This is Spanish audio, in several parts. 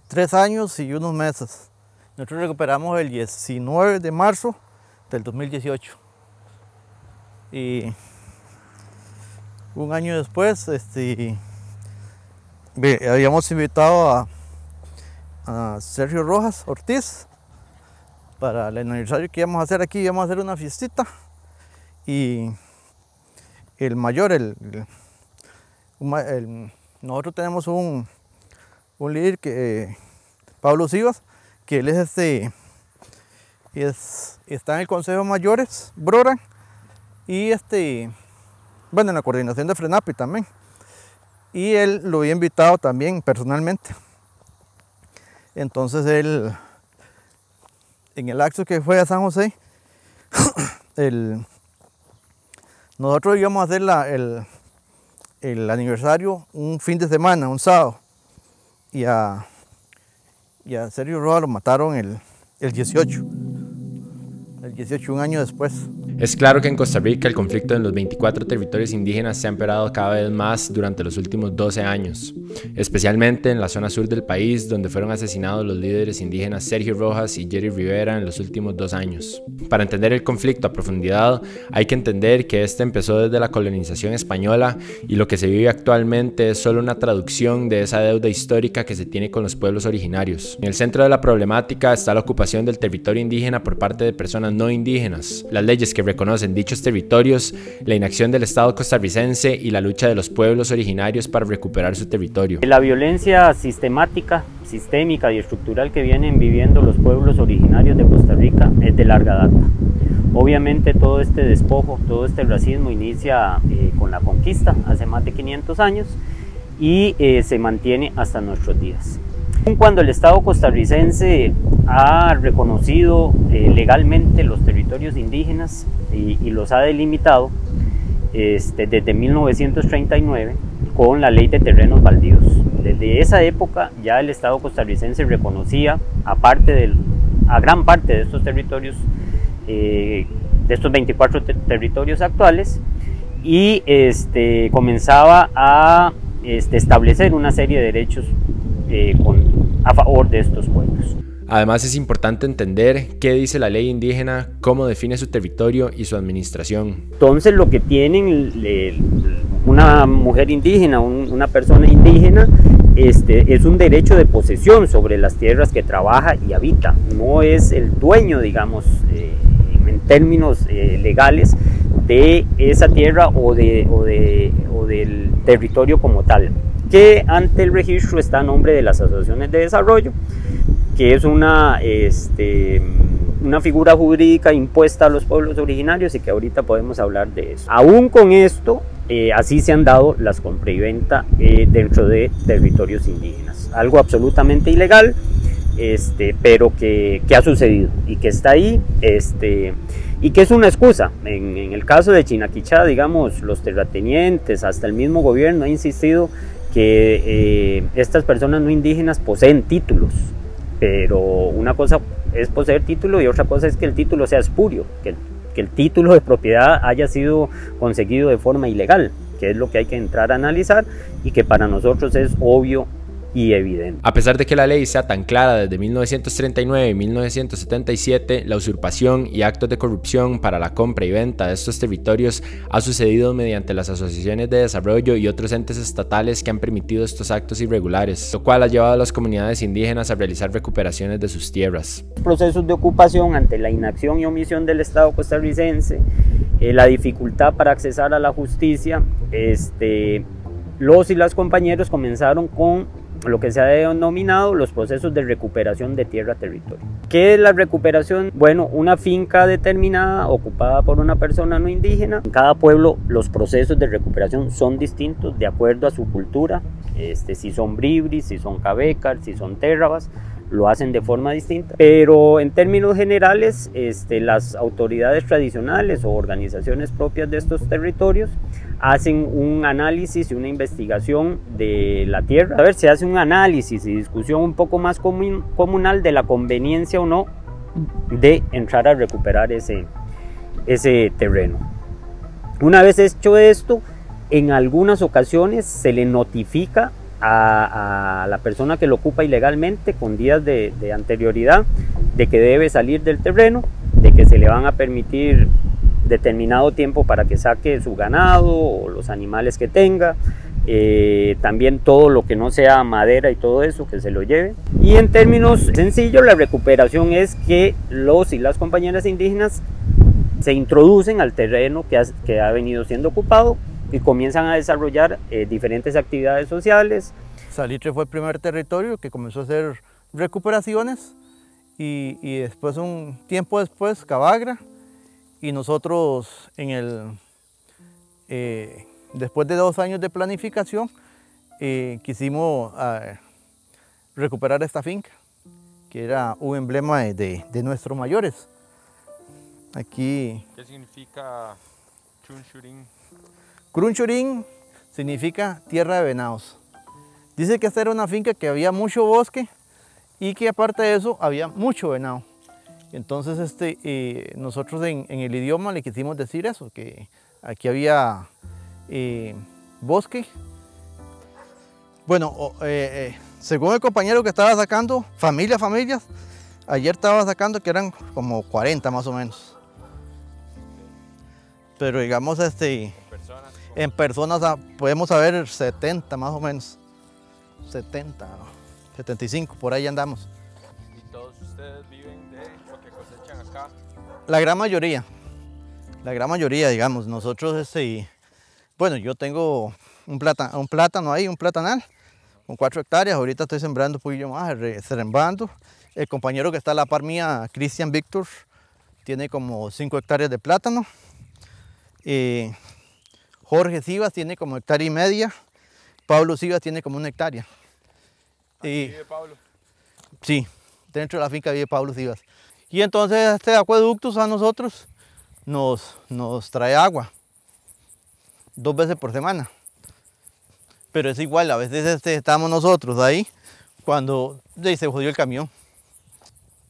3 años y unos meses. Nosotros recuperamos el 19 de marzo del 2018. Y un año después habíamos invitado a Sergio Rojas Ortiz para el aniversario que íbamos a hacer aquí. Íbamos a hacer una fiestita y el mayor, nosotros tenemos un líder Pablo Sivas, que él está en el Consejo de Mayores, Brora, y bueno, en la coordinación de FRENAPI también. Y él lo había invitado también personalmente. Entonces él, en el acto que fue a San José, nosotros íbamos a hacer el aniversario un fin de semana, un sábado. Y a Sergio Rojas lo mataron el 18, un año después. Es claro que en Costa Rica el conflicto en los 24 territorios indígenas se ha empeorado cada vez más durante los últimos 12 años, especialmente en la zona sur del país, donde fueron asesinados los líderes indígenas Sergio Rojas y Jerry Rivera en los últimos 2 años. Para entender el conflicto a profundidad, hay que entender que este empezó desde la colonización española y lo que se vive actualmente es solo una traducción de esa deuda histórica que se tiene con los pueblos originarios. En el centro de la problemática está la ocupación del territorio indígena por parte de personas no indígenas, las leyes que reconocen dichos territorios, la inacción del Estado costarricense y la lucha de los pueblos originarios para recuperar su territorio. La violencia sistemática, sistémica y estructural que vienen viviendo los pueblos originarios de Costa Rica es de larga data. Obviamente todo este despojo, todo este racismo inicia con la conquista hace más de 500 años y se mantiene hasta nuestros días. Cuando el Estado costarricense ha reconocido legalmente los territorios indígenas y los ha delimitado desde 1939 con la Ley de Terrenos Baldíos. Desde esa época ya el Estado costarricense reconocía a gran parte de estos territorios, de estos 24 territorios actuales, y comenzaba a establecer una serie de derechos a favor de estos pueblos. Además es importante entender qué dice la ley indígena, cómo define su territorio y su administración. Entonces lo que tienen una mujer indígena, una persona indígena, es un derecho de posesión sobre las tierras que trabaja y habita. No es el dueño, digamos, en términos legales, de esa tierra o del territorio como tal, que ante el registro está a nombre de las asociaciones de desarrollo, que es una figura jurídica impuesta a los pueblos originarios y que ahorita podemos hablar de eso. Aún con esto, así se han dado las compra y venta dentro de territorios indígenas. Algo absolutamente ilegal, pero que ha sucedido y que está ahí, y que es una excusa. En el caso de Chinaquichá, digamos, los terratenientes, hasta el mismo gobierno ha insistido que estas personas no indígenas poseen títulos, pero una cosa es poseer título y otra cosa es que el título sea espurio, que el título de propiedad haya sido conseguido de forma ilegal, que es lo que hay que entrar a analizar y que para nosotros es obvio y evidente. A pesar de que la ley sea tan clara desde 1939 y 1977, la usurpación y actos de corrupción para la compra y venta de estos territorios ha sucedido mediante las asociaciones de desarrollo y otros entes estatales que han permitido estos actos irregulares, lo cual ha llevado a las comunidades indígenas a realizar recuperaciones de sus tierras. Procesos de ocupación ante la inacción y omisión del Estado costarricense, la dificultad para accesar a la justicia, los y las compañeros comenzaron con lo que se ha denominado los procesos de recuperación de tierra-territorio. ¿Qué es la recuperación? Bueno, una finca determinada ocupada por una persona no indígena. En cada pueblo los procesos de recuperación son distintos de acuerdo a su cultura, si son bribris, si son cabecas, si son térrabas, lo hacen de forma distinta, pero en términos generales las autoridades tradicionales o organizaciones propias de estos territorios hacen un análisis y una investigación de la tierra. A ver, se hace un análisis y discusión un poco más comunal de la conveniencia o no de entrar a recuperar ese terreno. Una vez hecho esto, en algunas ocasiones se le notifica a la persona que lo ocupa ilegalmente con días de anterioridad de que debe salir del terreno, de que se le van a permitir determinado tiempo para que saque su ganado o los animales que tenga, también todo lo que no sea madera y todo eso que se lo lleve. Y en términos sencillos, la recuperación es que los y las compañeras indígenas se introducen al terreno que ha venido siendo ocupado y comienzan a desarrollar diferentes actividades sociales. Salitre fue el primer territorio que comenzó a hacer recuperaciones y después, un tiempo después, Cabagra, y nosotros después de 2 años de planificación quisimos recuperar esta finca, que era un emblema de nuestros mayores. Aquí, ¿qué significa Chunchurín? Crunchurín significa tierra de venados. Dice que esta era una finca que había mucho bosque y que aparte de eso había mucho venado. Entonces nosotros en el idioma le quisimos decir eso, que aquí había bosque. Bueno, según el compañero que estaba sacando, familias, ayer estaba sacando que eran como 40 más o menos. Pero digamos, en personas podemos saber 70 más o menos. 70, 75, por ahí andamos. ¿Y todos ustedes viven de lo que cosechan acá? La gran mayoría, digamos. Nosotros, bueno, yo tengo un plátano ahí, un platanal, con 4 hectáreas. Ahorita estoy sembrando un poquillo más, serembando. El compañero que está a la par mía, Cristian Víctor, tiene como 5 hectáreas de plátano. Jorge Sivas tiene como 1,5 hectáreas. Pablo Sivas tiene como 1 hectárea. ¿Aquí vive Pablo? Sí, dentro de la finca vive Pablo Sivas. Y entonces este acueducto a nosotros nos trae agua 2 veces por semana. Pero es igual, a veces estamos nosotros ahí cuando se jodió el camión.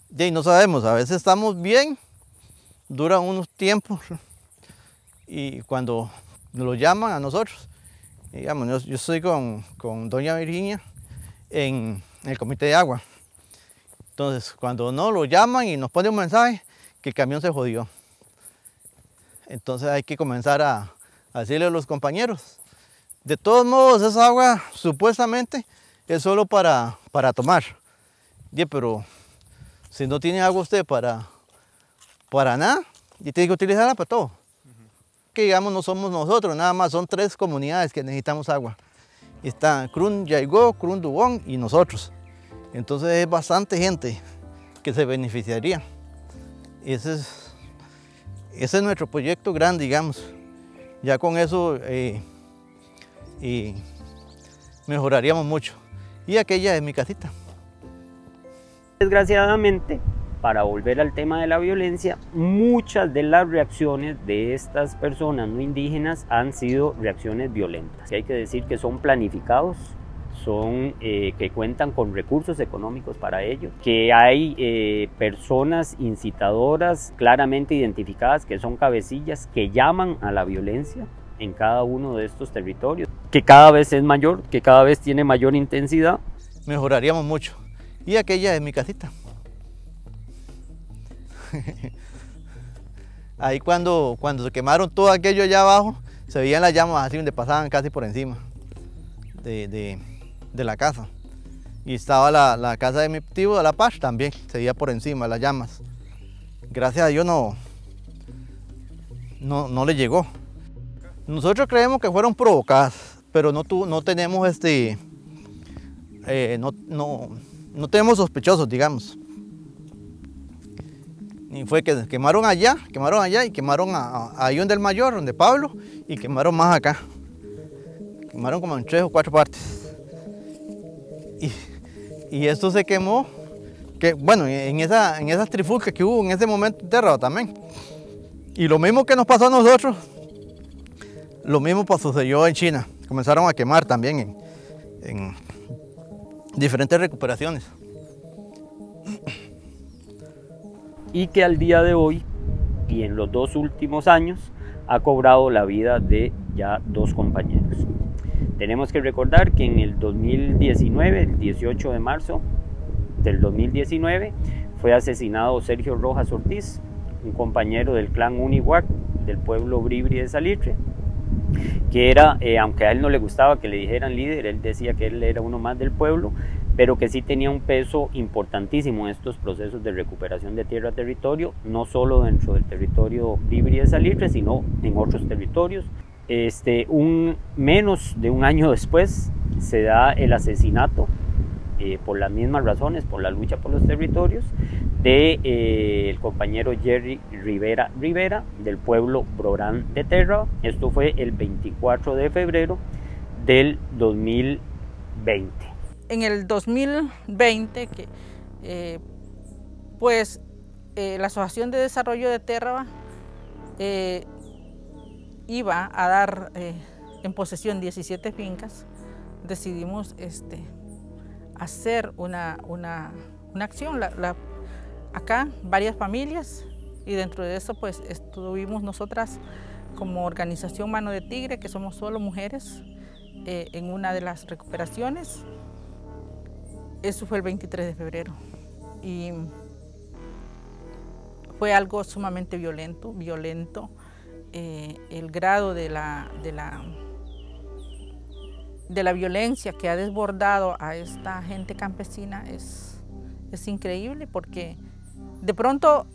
No sabemos, a veces estamos bien, duran unos tiempos y cuando nos lo llaman a nosotros, digamos, yo estoy con doña Virginia en el comité de agua. Entonces, cuando no lo llaman y nos ponen un mensaje que el camión se jodió, entonces hay que comenzar a decirle a los compañeros. De todos modos, esa agua supuestamente es solo para tomar. Pero si no tiene agua usted para nada, y tiene que utilizarla para todo. Que digamos, no somos nosotros, nada más son 3 comunidades que necesitamos agua. Está Crun Yaigó, Crun Dubón y nosotros. Entonces es bastante gente que se beneficiaría. Ese es nuestro proyecto grande, digamos. Ya con eso mejoraríamos mucho. Y aquella es mi casita. Desgraciadamente, para volver al tema de la violencia, muchas de las reacciones de estas personas no indígenas han sido reacciones violentas. Hay que decir que son planificados, que cuentan con recursos económicos para ello, que hay personas incitadoras claramente identificadas que son cabecillas que llaman a la violencia en cada uno de estos territorios, que cada vez es mayor, que cada vez tiene mayor intensidad. Mejoraríamos mucho. Y aquella es mi casita. Ahí cuando se quemaron todo aquello allá abajo, se veían las llamas así donde pasaban casi por encima de la casa. Y estaba la casa de mi tío de La Paz también, se veía por encima las llamas. Gracias a Dios no le llegó. Nosotros creemos que fueron provocadas, pero no tenemos no tenemos sospechosos, digamos. Y fue que quemaron allá y quemaron ahí donde el mayor, donde Pablo, y quemaron más acá. Quemaron como en 3 o 4 partes. Y esto se quemó, que bueno, en esas trifulcas que hubo en ese momento enterrado también. Y lo mismo que nos pasó a nosotros, lo mismo sucedió en China. Comenzaron a quemar también en diferentes recuperaciones. Y que al día de hoy y en los 2 últimos años ha cobrado la vida de ya 2 compañeros. Tenemos que recordar que en el 2019, el 18 de marzo del 2019, fue asesinado Sergio Rojas Ortiz, un compañero del clan Unihuac del pueblo Bribri de Salitre, que era, aunque a él no le gustaba que le dijeran líder, él decía que él era uno más del pueblo, pero que sí tenía un peso importantísimo en estos procesos de recuperación de tierra-territorio, no solo dentro del territorio Bribri de Salitre, sino en otros territorios. Menos de un año después se da el asesinato, por las mismas razones, por la lucha por los territorios, de el compañero Jerry Rivera del pueblo Brorán de Terra. Esto fue el 24 de febrero del 2020. En el 2020, la Asociación de Desarrollo de Terra iba a dar en posesión 17 fincas. Decidimos hacer una acción, acá varias familias, y dentro de eso pues estuvimos nosotras como organización Mano de Tigre, que somos solo mujeres, en una de las recuperaciones. Eso fue el 23 de febrero y fue algo sumamente violento. El grado de la violencia que ha desbordado a esta gente campesina es increíble, porque de pronto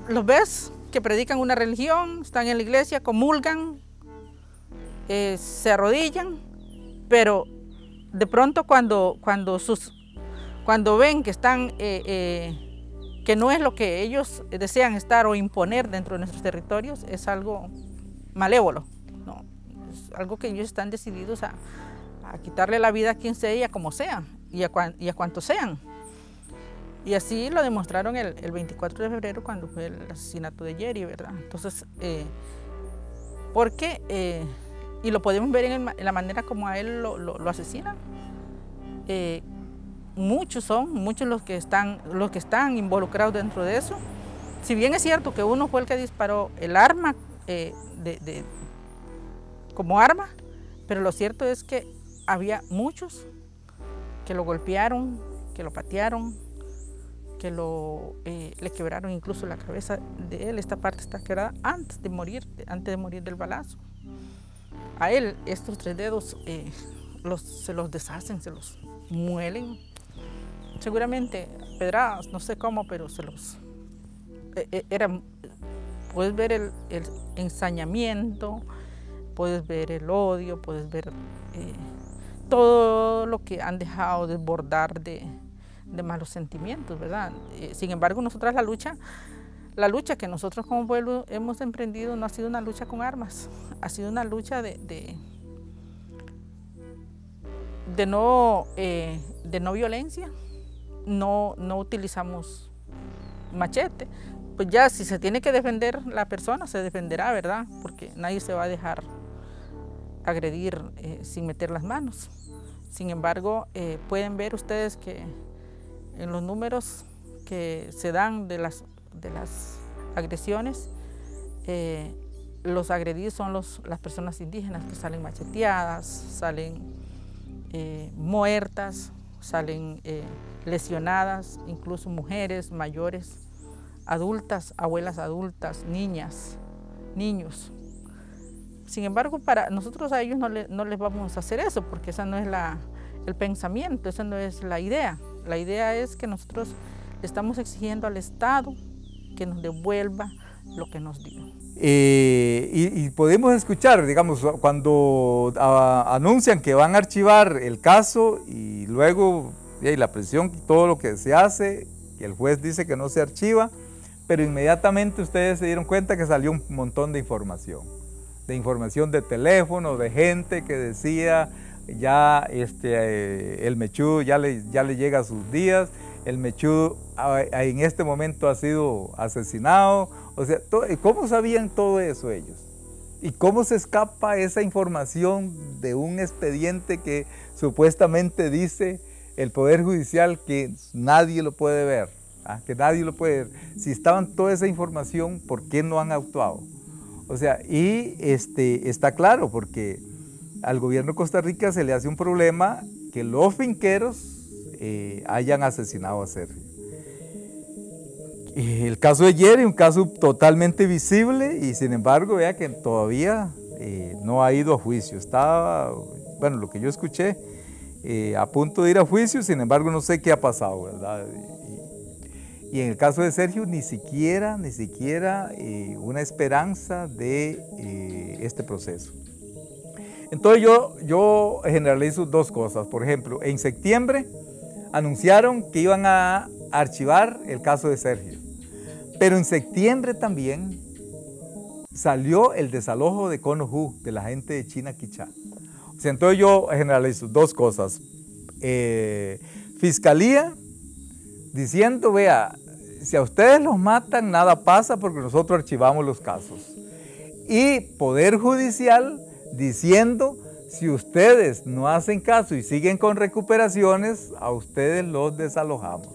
los ves que predican una religión, están en la iglesia, comulgan, se arrodillan, pero de pronto cuando ven que están que no es lo que ellos desean estar o imponer dentro de nuestros territorios, es algo malévolo, ¿no? Es algo que ellos están decididos a quitarle la vida a quien sea y a como sea, y a cuantos sean. Y así lo demostraron el 24 de febrero cuando fue el asesinato de Jerry, ¿verdad? Entonces, y lo podemos ver en la manera como a él lo asesinan. Muchos los que están involucrados dentro de eso. Si bien es cierto que uno fue el que disparó el arma como arma, pero lo cierto es que había muchos que lo golpearon, que lo patearon, que le quebraron incluso la cabeza de él. Esta parte está quebrada antes de morir del balazo. A él estos 3 dedos se los deshacen, se los muelen. Seguramente pedradas, no sé cómo, pero puedes ver el ensañamiento, puedes ver el odio, puedes ver todo lo que han dejado desbordar de malos sentimientos, ¿verdad? Sin embargo, nosotras la lucha que nosotros como pueblo hemos emprendido no ha sido una lucha con armas, ha sido una lucha de no violencia. No utilizamos machete, pues ya si se tiene que defender la persona, se defenderá, ¿verdad? Porque nadie se va a dejar agredir sin meter las manos. Sin embargo, pueden ver ustedes que en los números que se dan de las agresiones, los agredidos son las personas indígenas que salen macheteadas, salen muertas, salen lesionadas, incluso mujeres mayores, adultas, abuelas adultas, niñas, niños. Sin embargo, para nosotros a ellos no les vamos a hacer eso, porque esa no es el pensamiento, esa no es la idea. La idea es que nosotros le estamos exigiendo al Estado que nos devuelva lo que nos dio. Y podemos escuchar, digamos, cuando anuncian que van a archivar el caso y luego la presión, todo lo que se hace, y el juez dice que no se archiva, pero inmediatamente ustedes se dieron cuenta que salió un montón de información de teléfono, de gente que decía ya el Mechú ya le llega a sus días, el Mechú en este momento ha sido asesinado. O sea, ¿cómo sabían todo eso ellos? ¿Y cómo se escapa esa información de un expediente que supuestamente dice el Poder Judicial que nadie lo puede ver? Que nadie lo puede ver. Si estaban toda esa información, ¿por qué no han actuado? O sea, y está claro, porque al gobierno de Costa Rica se le hace un problema que los finqueros hayan asesinado a Sergio. El caso de Jerry, un caso totalmente visible y sin embargo, vea que todavía no ha ido a juicio. Estaba, bueno, lo que yo escuché, a punto de ir a juicio, sin embargo no sé qué ha pasado, ¿verdad? Y en el caso de Sergio, ni siquiera una esperanza de este proceso. Entonces yo generalizo dos cosas. Por ejemplo, en septiembre anunciaron que iban a archivar el caso de Sergio. Pero en septiembre también salió el desalojo de Conojú, de la gente de China Quichá. O sea, entonces yo generalizo dos cosas. Fiscalía diciendo, vea, si a ustedes los matan, nada pasa porque nosotros archivamos los casos. Y Poder Judicial diciendo, si ustedes no hacen caso y siguen con recuperaciones, a ustedes los desalojamos.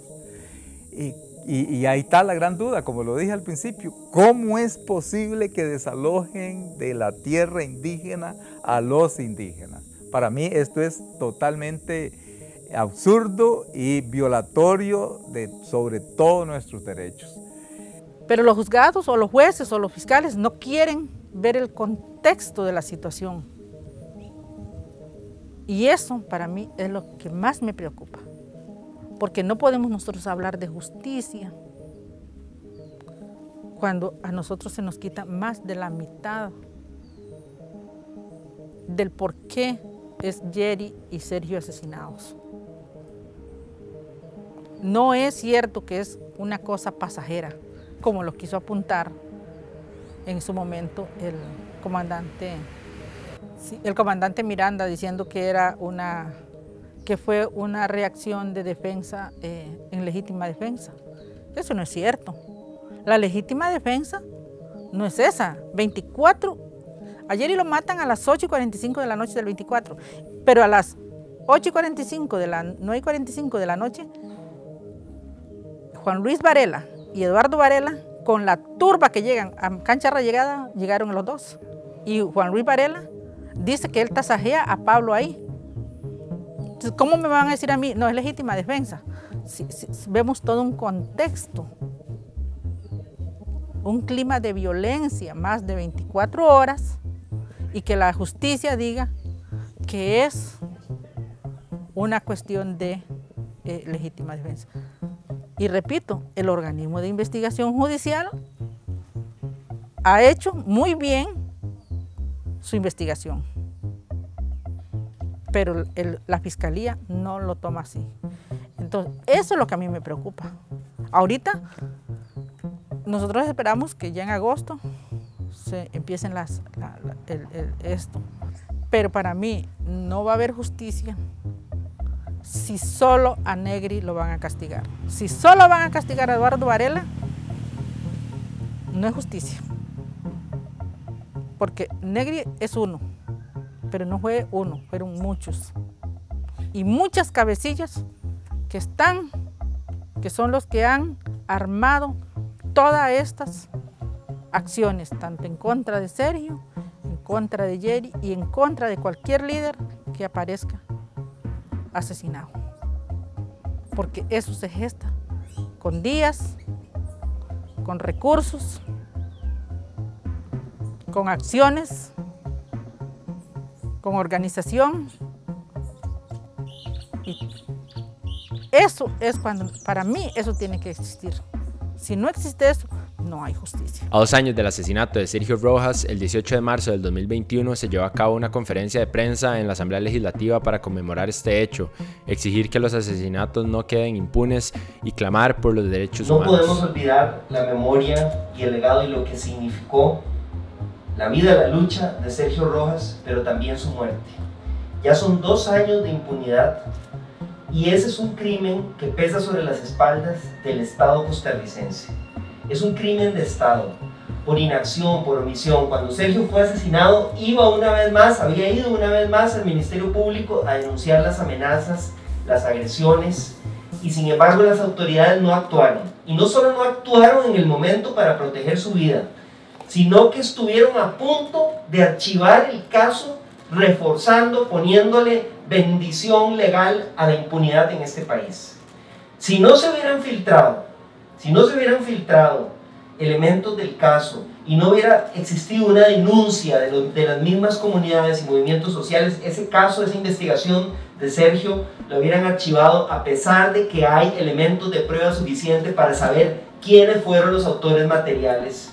Y ahí está la gran duda, como lo dije al principio, ¿cómo es posible que desalojen de la tierra indígena a los indígenas? Para mí esto es totalmente absurdo y violatorio sobre todos nuestros derechos. Pero los juzgados o los jueces o los fiscales no quieren ver el contexto de la situación. Y eso para mí es lo que más me preocupa. Porque no podemos nosotros hablar de justicia cuando a nosotros se nos quita más de la mitad del por qué es Jerry y Sergio asesinados. No es cierto que es una cosa pasajera, como lo quiso apuntar en su momento el comandante Miranda, diciendo que fue una reacción de defensa en legítima defensa. Eso no es cierto. La legítima defensa no es esa. 24, ayer lo matan a las 8:45 de la noche del 24, pero a las 8:45 9:45 de la noche, Juan Luis Varela y Eduardo Varela, con la turba que llegan a Cancha Rayegada, llegaron los dos. Y Juan Luis Varela dice que él tasajea a Pablo ahí. Entonces, ¿cómo me van a decir a mí? No es legítima defensa. Si vemos todo un contexto, un clima de violencia, más de 24 horas, y que la justicia diga que es una cuestión de legítima defensa. Y repito, el organismo de investigación judicial ha hecho muy bien su investigación, pero la fiscalía no lo toma así. Entonces, eso es lo que a mí me preocupa. Ahorita, nosotros esperamos que ya en agosto se empiecen esto, pero para mí no va a haber justicia si solo a Negri lo van a castigar. Si solo van a castigar a Eduardo Varela, no es justicia. Porque Negri es uno, pero no fue uno, fueron muchos. Y muchas cabecillas que son los que han armado todas estas acciones, tanto en contra de Sergio, en contra de Jerry y en contra de cualquier líder que aparezca asesinado. Porque eso se gesta con días, con recursos, con acciones, con organización. Y eso es cuando, para mí, eso tiene que existir. Si no existe eso, no hay justicia. A 2 años del asesinato de Sergio Rojas, el 18 de marzo del 2021 se llevó a cabo una conferencia de prensa en la Asamblea Legislativa para conmemorar este hecho, exigir que los asesinatos no queden impunes y clamar por los derechos humanos. No podemos olvidar la memoria y el legado y lo que significó la vida, la lucha de Sergio Rojas, pero también su muerte. Ya son 2 años de impunidad y ese es un crimen que pesa sobre las espaldas del Estado costarricense. Es un crimen de Estado, por inacción, por omisión. Cuando Sergio fue asesinado, había ido una vez más al Ministerio Público a denunciar las amenazas, las agresiones, y sin embargo las autoridades no actuaron. Y no solo no actuaron en el momento para proteger su vida, sino que estuvieron a punto de archivar el caso reforzando, poniéndole bendición legal a la impunidad en este país. Si no se hubieran filtrado elementos del caso y no hubiera existido una denuncia de las mismas comunidades y movimientos sociales, ese caso, esa investigación de Sergio lo hubieran archivado, a pesar de que hay elementos de prueba suficiente para saber quiénes fueron los autores materiales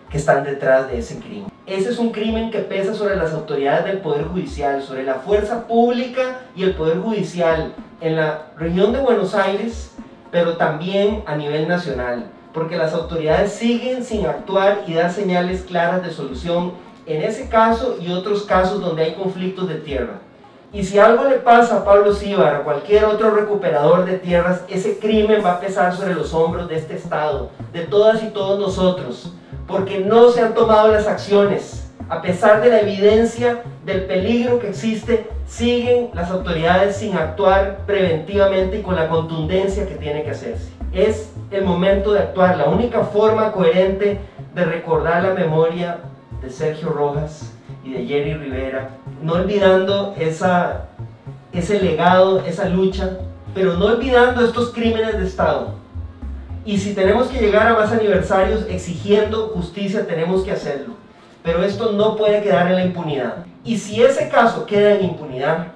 que están detrás de ese crimen. Ese es un crimen que pesa sobre las autoridades del Poder Judicial, sobre la fuerza pública y el Poder Judicial en la región de Buenos Aires, pero también a nivel nacional, porque las autoridades siguen sin actuar y dar señales claras de solución en ese caso y otros casos donde hay conflictos de tierra. Y si algo le pasa a Pablo Cíbar, a cualquier otro recuperador de tierras, ese crimen va a pesar sobre los hombros de este Estado, de todas y todos nosotros, porque no se han tomado las acciones. A pesar de la evidencia del peligro que existe, siguen las autoridades sin actuar preventivamente y con la contundencia que tiene que hacerse. Es el momento de actuar. La única forma coherente de recordar la memoria de Sergio Rojas y de Jerry Rivera, no olvidando ese legado, esa lucha, pero no olvidando estos crímenes de Estado. Y si tenemos que llegar a más aniversarios exigiendo justicia, tenemos que hacerlo. Pero esto no puede quedar en la impunidad. Y si ese caso queda en impunidad,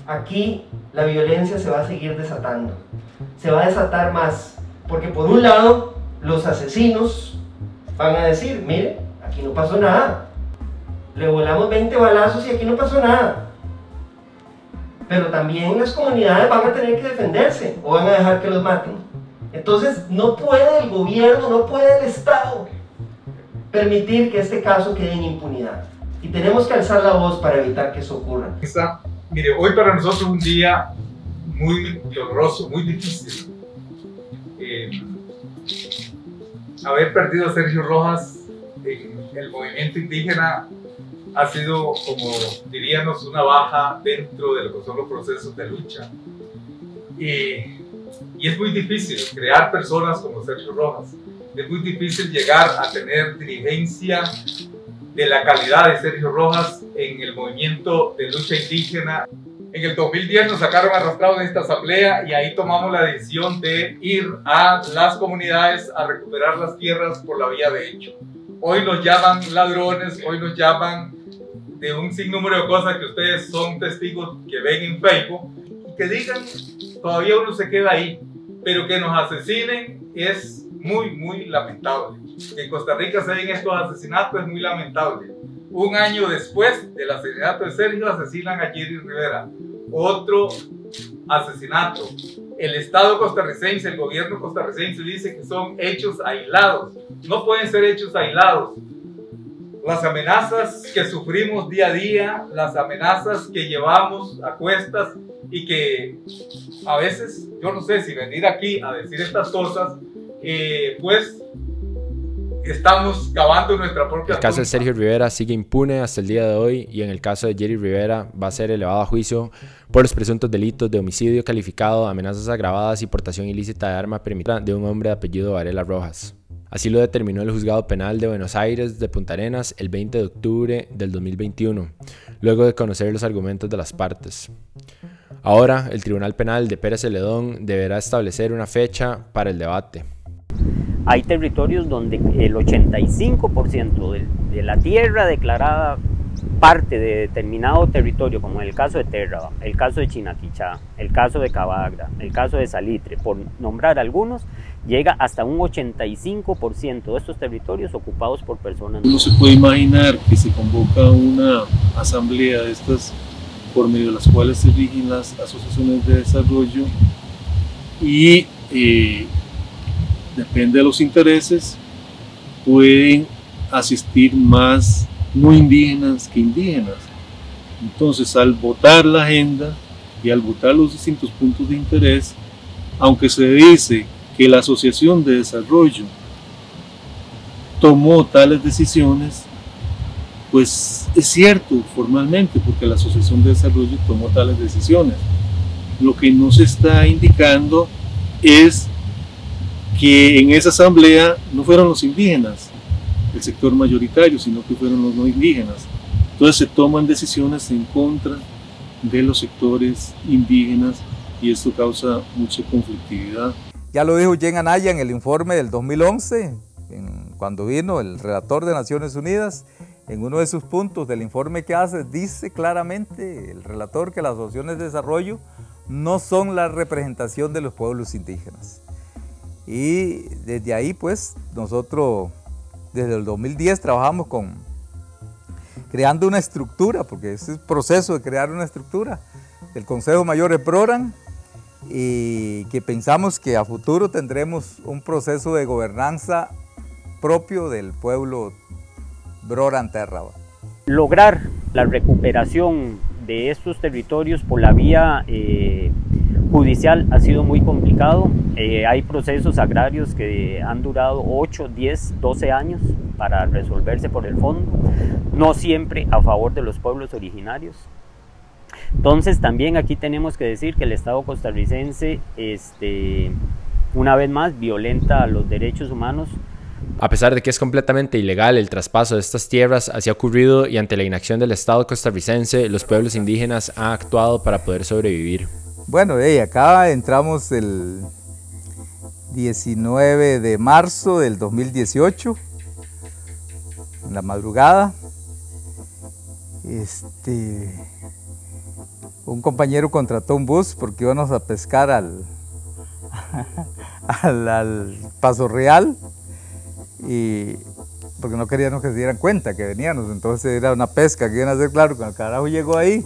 aquí la violencia se va a seguir desatando. Se va a desatar más. Porque por un lado, los asesinos van a decir, mire, aquí no pasó nada. Le volamos 20 balazos y aquí no pasó nada. Pero también las comunidades van a tener que defenderse o van a dejar que los maten. Entonces no puede el gobierno, no puede el Estado permitir que este caso quede en impunidad. Y tenemos que alzar la voz para evitar que eso ocurra. Mire, hoy para nosotros es un día muy doloroso, muy difícil. Haber perdido a Sergio Rojas en el movimiento indígena ha sido, como diríamos, una baja dentro de lo que son los procesos de lucha. Y es muy difícil crear personas como Sergio Rojas. Es muy difícil llegar a tener dirigencia de la calidad de Sergio Rojas en el movimiento de lucha indígena. En el 2010 nos sacaron arrastrados de esta asamblea y ahí tomamos la decisión de ir a las comunidades a recuperar las tierras por la vía de hecho. Hoy nos llaman ladrones, hoy nos llaman de un sinnúmero de cosas que ustedes son testigos que ven en Facebook y que digan, todavía uno se queda ahí, pero que nos asesinen es muy lamentable. Que en Costa Rica se den estos asesinatos es muy lamentable. Un año después del asesinato de Sergio, asesinan a Jerry Rivera. Otro asesinato. El Estado costarricense, el gobierno costarricense dice que son hechos aislados. No pueden ser hechos aislados. Las amenazas que sufrimos día a día, las amenazas que llevamos a cuestas y que a veces, yo no sé si venir aquí a decir estas cosas, pues estamos cavando nuestra propia tumba. El caso de Sergio Rivera sigue impune hasta el día de hoy y en el caso de Jerry Rivera va a ser elevado a juicio por los presuntos delitos de homicidio calificado, amenazas agravadas y portación ilícita de arma permitida de un hombre de apellido Varela Rojas. Así lo determinó el Juzgado Penal de Buenos Aires de Punta Arenas el 20 de octubre del 2021, luego de conocer los argumentos de las partes. Ahora, el Tribunal Penal de Pérez Celedón deberá establecer una fecha para el debate. Hay territorios donde el 85% de la tierra declarada parte de determinado territorio, como en el caso de Terra, el caso de Chinaquichá, el caso de Cabagra, el caso de Salitre, por nombrar algunos, llega hasta un 85% de estos territorios ocupados por personas. Uno se puede imaginar que se convoca una asamblea de estas por medio de las cuales se rigen las asociaciones de desarrollo y depende de los intereses, pueden asistir más no indígenas que indígenas. Entonces, al votar la agenda y al votar los distintos puntos de interés, aunque se dice que la Asociación de Desarrollo tomó tales decisiones, pues es cierto formalmente, porque la Asociación de Desarrollo tomó tales decisiones. Lo que no se está indicando es que en esa asamblea no fueron los indígenas el sector mayoritario, sino que fueron los no indígenas. Entonces se toman decisiones en contra de los sectores indígenas y esto causa mucha conflictividad. Ya lo dijo Jen Anaya en el informe del 2011, cuando vino el relator de Naciones Unidas. En uno de sus puntos del informe que hace, dice claramente el relator que las asociaciones de desarrollo no son la representación de los pueblos indígenas. Y desde ahí, pues, nosotros desde el 2010 trabajamos creando una estructura, porque ese es el proceso de crear una estructura del Consejo Mayor de Proran, y que pensamos que a futuro tendremos un proceso de gobernanza propio del pueblo Broran Terraba. Lograr la recuperación de estos territorios por la vía judicial ha sido muy complicado. Hay procesos agrarios que han durado 8, 10, 12 años para resolverse por el fondo, no siempre a favor de los pueblos originarios. Entonces también aquí tenemos que decir que el Estado costarricense una vez más violenta los derechos humanos. A pesar de que es completamente ilegal el traspaso de estas tierras, así ha ocurrido y ante la inacción del Estado costarricense, los pueblos indígenas han actuado para poder sobrevivir. Bueno, acá entramos el 19 de marzo del 2018, en la madrugada. Un compañero contrató un bus porque íbamos a pescar al Paso Real, y porque no queríamos que se dieran cuenta que veníamos, entonces era una pesca que iban a hacer. Claro, cuando el carajo llegó ahí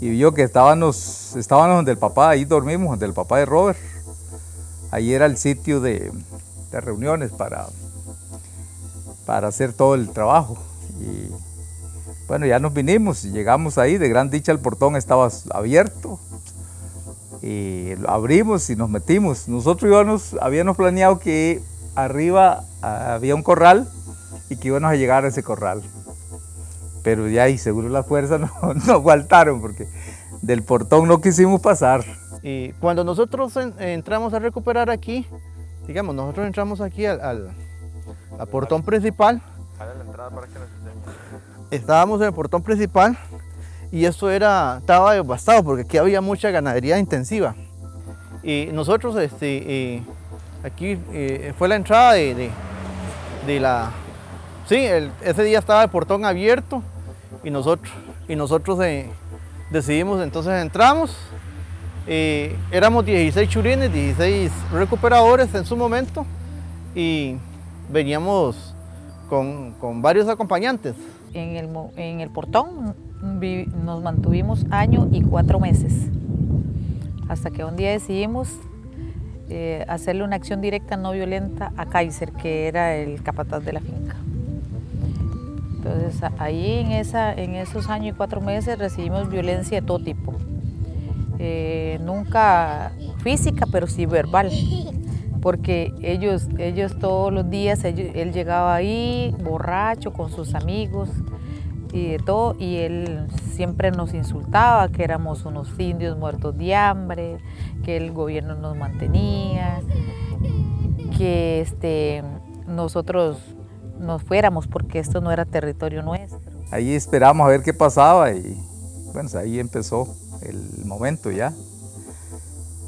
y vio que estábamos donde el papá, ahí dormimos, donde el papá de Robert. Ahí era el sitio de reuniones para hacer todo el trabajo. Y bueno, ya nos vinimos y llegamos ahí, de gran dicha el portón estaba abierto. Y lo abrimos y nos metimos. Nosotros habíamos planeado que arriba había un corral y que íbamos a llegar a ese corral. Pero ya ahí seguro las fuerzas nos faltaron porque del portón no quisimos pasar. Y cuando nosotros entramos a recuperar aquí, digamos, nosotros entramos aquí al portón principal. Estábamos en el portón principal y esto estaba devastado porque aquí había mucha ganadería intensiva. Y nosotros, aquí fue la entrada de la... Sí, ese día estaba el portón abierto y nosotros decidimos, entonces entramos. Éramos 16 churines, 16 recuperadores en su momento y veníamos con varios acompañantes. En el portón nos mantuvimos año y 4 meses, hasta que un día decidimos hacerle una acción directa no violenta a Kaiser, que era el capataz de la finca. Entonces ahí en esos años y 4 meses recibimos violencia de todo tipo, nunca física, pero sí verbal, porque ellos todos los días, él llegaba ahí borracho con sus amigos y de todo, y él siempre nos insultaba que éramos unos indios muertos de hambre, que el gobierno nos mantenía, que nosotros nos fuéramos porque esto no era territorio nuestro. Ahí esperamos a ver qué pasaba y bueno, ahí empezó el momento ya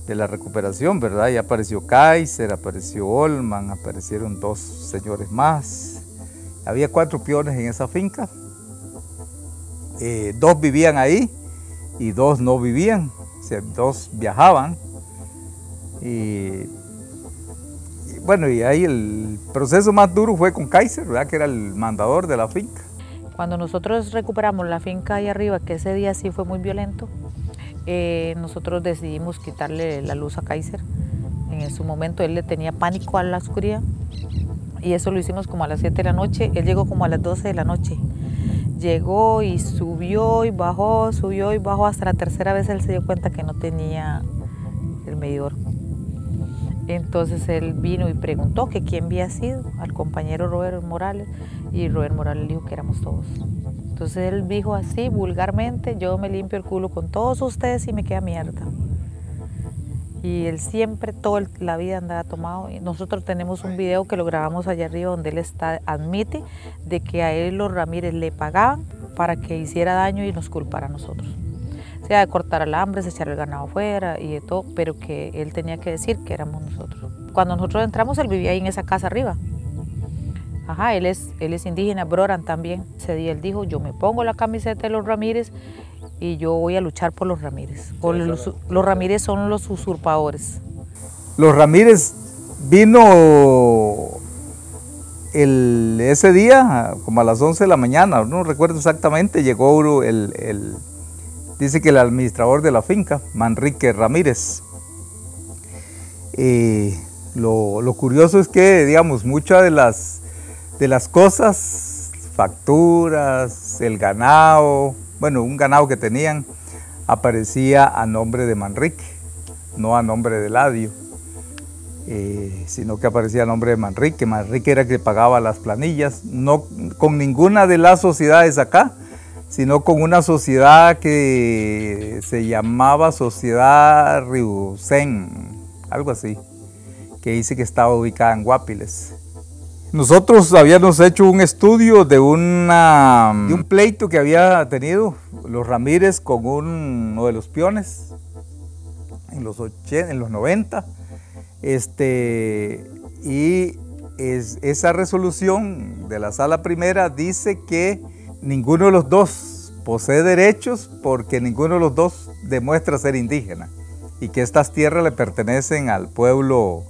de la recuperación, ¿verdad? Ya apareció Kaiser, apareció Olman, aparecieron 2 señores más. Había 4 peones en esa finca. 2 vivían ahí y 2 no vivían, o sea, 2 viajaban. Y bueno, y ahí el proceso más duro fue con Kaiser, ¿verdad? Que era el mandador de la finca. Cuando nosotros recuperamos la finca ahí arriba, que ese día sí fue muy violento, nosotros decidimos quitarle la luz a Kaiser. En su momento él le tenía pánico a la oscuridad y eso lo hicimos como a las 7 de la noche. Él llegó como a las 12 de la noche. Llegó y subió y bajó, hasta la tercera vez él se dio cuenta que no tenía el medidor. Entonces él vino y preguntó que quién había sido, al compañero Robert Morales, y Robert Morales dijo que éramos todos. Entonces él dijo así vulgarmente: yo me limpio el culo con todos ustedes y me queda mierda. Y él siempre, toda la vida andaba tomado. Y nosotros tenemos un video que lo grabamos allá arriba donde él admite de que a él los Ramírez le pagaban para que hiciera daño y nos culpara a nosotros. O sea, de cortar alambres, echar el ganado afuera y de todo, pero que él tenía que decir que éramos nosotros. Cuando nosotros entramos, él vivía ahí en esa casa arriba. Ajá, él es indígena, Broran también. Ese día él dijo, yo me pongo la camiseta de los Ramírez y yo voy a luchar por los Ramírez. Los Ramírez son los usurpadores. Los Ramírez vino ese día, como a las 11 de la mañana, no recuerdo exactamente, llegó dice que el administrador de la finca, Manrique Ramírez. Lo curioso es que, digamos, muchas de las cosas, facturas, el ganado, bueno, un ganado que tenían, aparecía a nombre de Manrique, no a nombre de Eladio. Sino que aparecía a nombre de Manrique. Manrique era el que pagaba las planillas, no con ninguna de las sociedades acá, sino con una sociedad que se llamaba Sociedad Riucén, algo así, que dice que estaba ubicada en Guapiles. Nosotros habíamos hecho un estudio de un pleito que había tenido los Ramírez con uno de los peones en los 90. Esa resolución de la sala primera dice que ninguno de los dos posee derechos porque ninguno de los dos demuestra ser indígena y que estas tierras le pertenecen al pueblo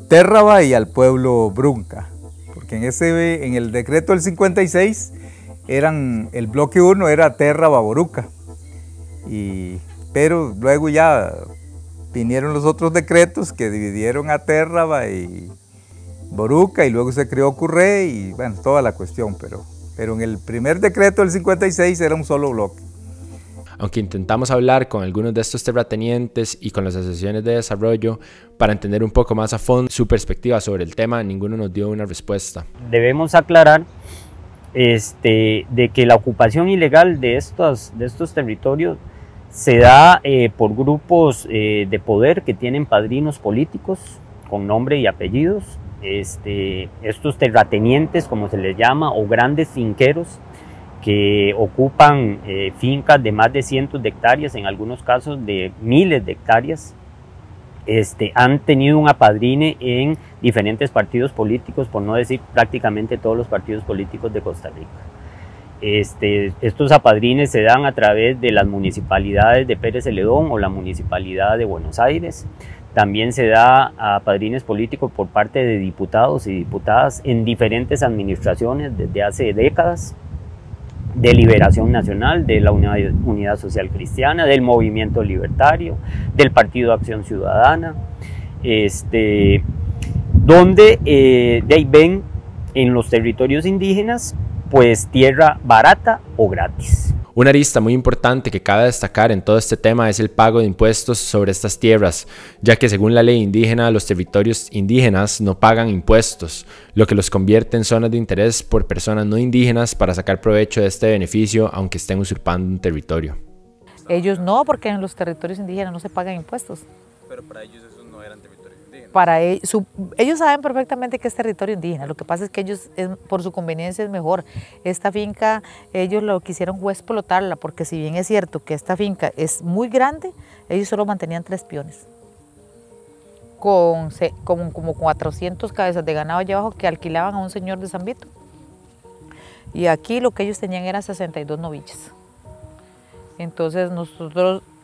Térraba y al pueblo Brunca, porque en el decreto del 56 el bloque 1 era Térraba Boruca, pero luego ya vinieron los otros decretos que dividieron a Térraba y Boruca y luego se creó Curré y bueno, toda la cuestión, pero en el primer decreto del 56 era un solo bloque. Aunque intentamos hablar con algunos de estos terratenientes y con las asociaciones de desarrollo para entender un poco más a fondo su perspectiva sobre el tema, ninguno nos dio una respuesta. Debemos aclarar de que la ocupación ilegal de estos territorios se da por grupos de poder que tienen padrinos políticos con nombre y apellidos, estos terratenientes, como se les llama, o grandes finqueros que ocupan fincas de más de cientos de hectáreas, en algunos casos de miles de hectáreas, han tenido un apadrine en diferentes partidos políticos, por no decir prácticamente todos los partidos políticos de Costa Rica. Estos apadrines se dan a través de las municipalidades de Pérez Celedón o la municipalidad de Buenos Aires. También se da a apadrines políticos por parte de diputados y diputadas en diferentes administraciones desde hace décadas, de Liberación Nacional, de la Unidad Social Cristiana, del Movimiento Libertario, del Partido Acción Ciudadana, donde de ahí ven en los territorios indígenas pues tierra barata o gratis. Una arista muy importante que cabe destacar en todo este tema es el pago de impuestos sobre estas tierras, ya que según la ley indígena, los territorios indígenas no pagan impuestos, lo que los convierte en zonas de interés por personas no indígenas para sacar provecho de este beneficio, aunque estén usurpando un territorio. Ellos no, porque en los territorios indígenas no se pagan impuestos. Pero para ellos esos no eran territorios indígenas. Para ellos saben perfectamente que es territorio indígena, lo que pasa es que ellos, por su conveniencia es mejor. Esta finca, ellos lo que hicieron fue explotarla, porque si bien es cierto que esta finca es muy grande, ellos solo mantenían 3 peones. Con como 400 cabezas de ganado allá abajo que alquilaban a un señor de San Vito. Y aquí lo que ellos tenían eran 62 novillas. Entonces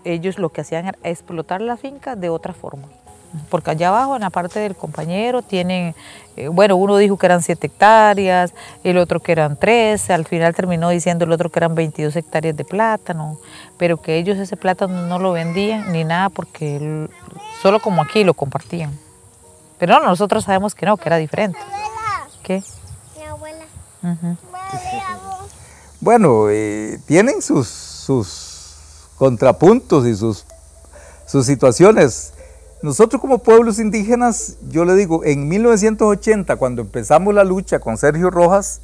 ellos lo que hacían era explotar la finca de otra forma. Porque allá abajo, en la parte del compañero, tienen, bueno, uno dijo que eran 7 hectáreas, el otro que eran 13, al final terminó diciendo el otro que eran 22 hectáreas de plátano, pero que ellos ese plátano no lo vendían ni nada porque solo como aquí lo compartían. Pero no, nosotros sabemos que no, que era diferente. ¿Qué? Mi abuela. Bueno, tienen sus contrapuntos y sus situaciones. Nosotros como pueblos indígenas, yo le digo, en 1980, cuando empezamos la lucha con Sergio Rojas,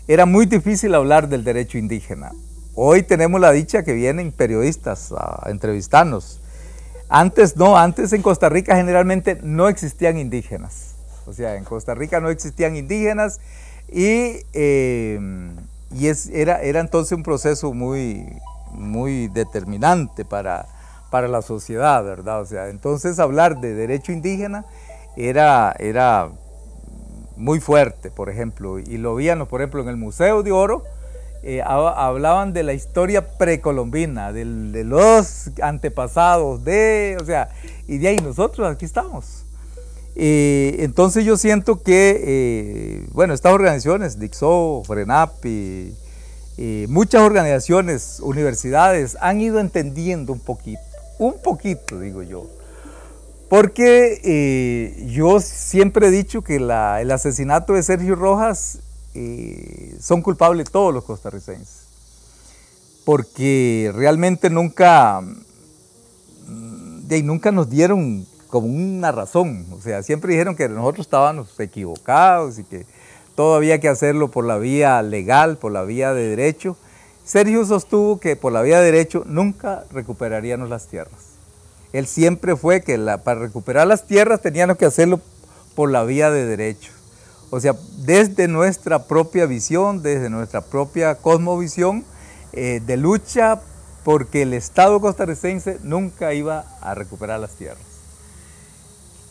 era muy difícil hablar del derecho indígena. Hoy tenemos la dicha que vienen periodistas a entrevistarnos. Antes no, antes en Costa Rica generalmente no existían indígenas. O sea, en Costa Rica no existían indígenas y era entonces un proceso muy determinante para la sociedad, ¿verdad? O sea, entonces hablar de derecho indígena era muy fuerte, por ejemplo, y lo veíamos, por ejemplo, en el Museo de Oro, hablaban de la historia precolombina, de los antepasados, o sea, y de ahí nosotros aquí estamos. Entonces yo siento que, bueno, estas organizaciones, DICSO, FRENAP, muchas organizaciones, universidades, han ido entendiendo un poquito digo yo, porque yo siempre he dicho que el asesinato de Sergio Rojas son culpables todos los costarricenses, porque realmente nunca nos dieron como una razón, o sea, siempre dijeron que nosotros estábamos equivocados y que todo había que hacerlo por la vía legal, por la vía de derecho. Sergio sostuvo que por la vía de derecho nunca recuperaríamos las tierras. Él siempre fue que para recuperar las tierras teníamos que hacerlo por la vía de derecho. O sea, desde nuestra propia visión, desde nuestra propia cosmovisión de lucha, porque el Estado costarricense nunca iba a recuperar las tierras.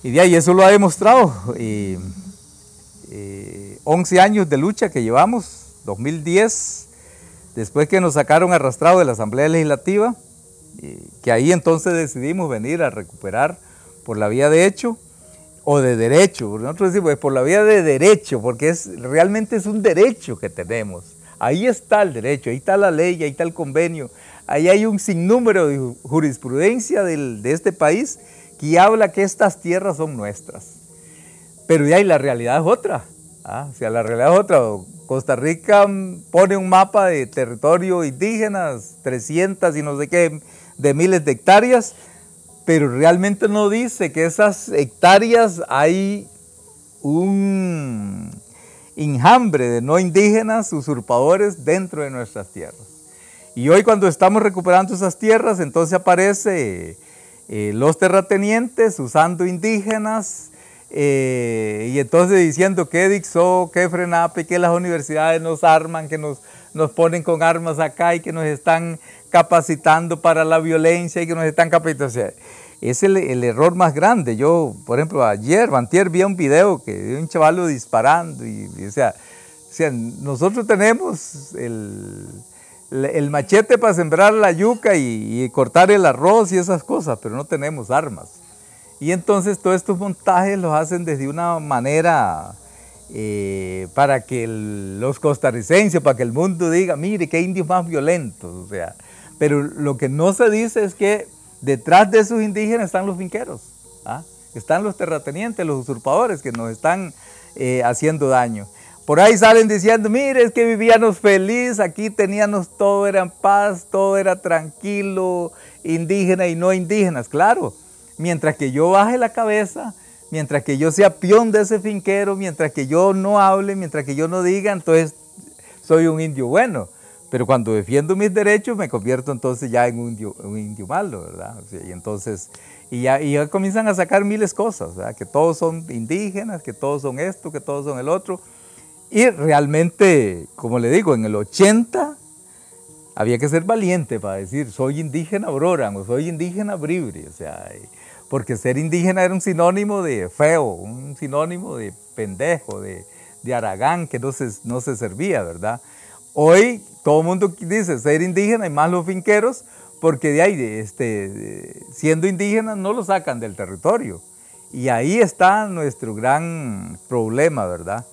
Y de ahí eso lo ha demostrado. 11 años de lucha que llevamos, 2010, después que nos sacaron arrastrados de la Asamblea Legislativa, que ahí entonces decidimos venir a recuperar por la vía de hecho o de derecho. Nosotros decimos por la vía de derecho, porque realmente es un derecho que tenemos. Ahí está el derecho, ahí está la ley, ahí está el convenio, ahí hay un sinnúmero de jurisprudencia de este país que habla que estas tierras son nuestras. Pero de ahí la realidad es otra. O sea, la realidad es otra. Costa Rica pone un mapa de territorio indígenas, 300 y no sé qué, de miles de hectáreas, pero realmente no dice que esas hectáreas hay un enjambre de no indígenas usurpadores dentro de nuestras tierras. Y hoy cuando estamos recuperando esas tierras, entonces aparece los terratenientes usando indígenas, y entonces diciendo que DICSO, que FRENAP, que las universidades nos arman, que nos ponen con armas acá y que nos están capacitando para la violencia y que nos están capacitando. O sea, es el error más grande. Yo, por ejemplo, antier vi un video de un chavalo disparando y o sea, nosotros tenemos el machete para sembrar la yuca y cortar el arroz y esas cosas, pero no tenemos armas. Y entonces todos estos montajes los hacen desde una manera para que los costarricenses, para que el mundo diga, mire, qué indios más violentos. O sea, pero lo que no se dice es que detrás de esos indígenas están los finqueros, están los terratenientes, los usurpadores que nos están haciendo daño. Por ahí salen diciendo, mire, es que vivíamos feliz, aquí teníamos todo era en paz, todo era tranquilo, indígena y no indígenas, claro. Mientras que yo baje la cabeza, mientras que yo sea peón de ese finquero, mientras que yo no hable, mientras que yo no diga, entonces soy un indio bueno. Pero cuando defiendo mis derechos me convierto entonces ya en un indio malo, ¿verdad? O sea, y entonces, ya comienzan a sacar miles de cosas, ¿verdad? Que todos son indígenas, que todos son esto, que todos son el otro. Y realmente, como le digo, en el 80 había que ser valiente para decir, soy indígena Ororan o soy indígena Bribri, o sea, porque ser indígena era un sinónimo de feo, un sinónimo de pendejo, de haragán, que no se servía, ¿verdad? Hoy todo el mundo dice ser indígena y más los finqueros, porque de ahí, siendo indígenas, no lo sacan del territorio. Y ahí está nuestro gran problema, ¿verdad?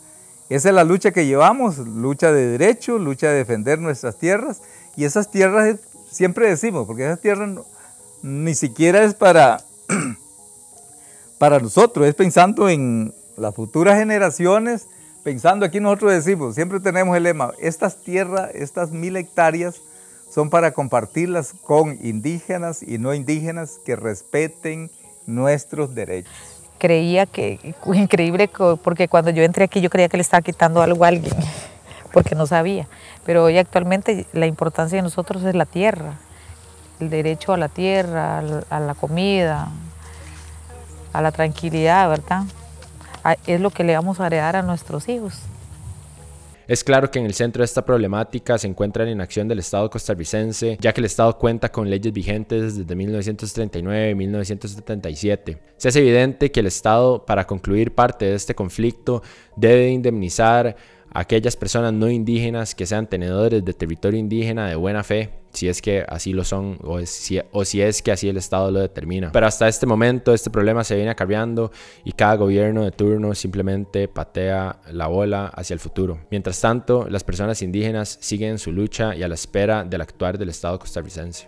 Esa es la lucha que llevamos, lucha de derecho, lucha de defender nuestras tierras, y esas tierras, siempre decimos, porque esas tierras ni siquiera es para nosotros, es pensando en las futuras generaciones, pensando aquí nosotros decimos, siempre tenemos el lema, estas tierras, estas 1000 hectáreas, son para compartirlas con indígenas y no indígenas que respeten nuestros derechos. Creía que, increíble, porque cuando yo entré aquí yo creía que le estaba quitando algo a alguien, porque no sabía. Pero hoy actualmente la importancia de nosotros es la tierra, el derecho a la tierra, a la comida, a la tranquilidad, ¿verdad? Es lo que le vamos a heredar a nuestros hijos. Es claro que en el centro de esta problemática se encuentra la inacción del Estado costarricense, ya que el Estado cuenta con leyes vigentes desde 1939 y 1977. Se hace evidente que el Estado, para concluir parte de este conflicto, debe indemnizar a aquellas personas no indígenas que sean tenedores de territorio indígena de buena fe, si es que así lo son o si es que así el Estado lo determina. Pero hasta este momento este problema se viene acarreando y cada gobierno de turno simplemente patea la bola hacia el futuro. Mientras tanto, las personas indígenas siguen su lucha y a la espera del actuar del Estado costarricense.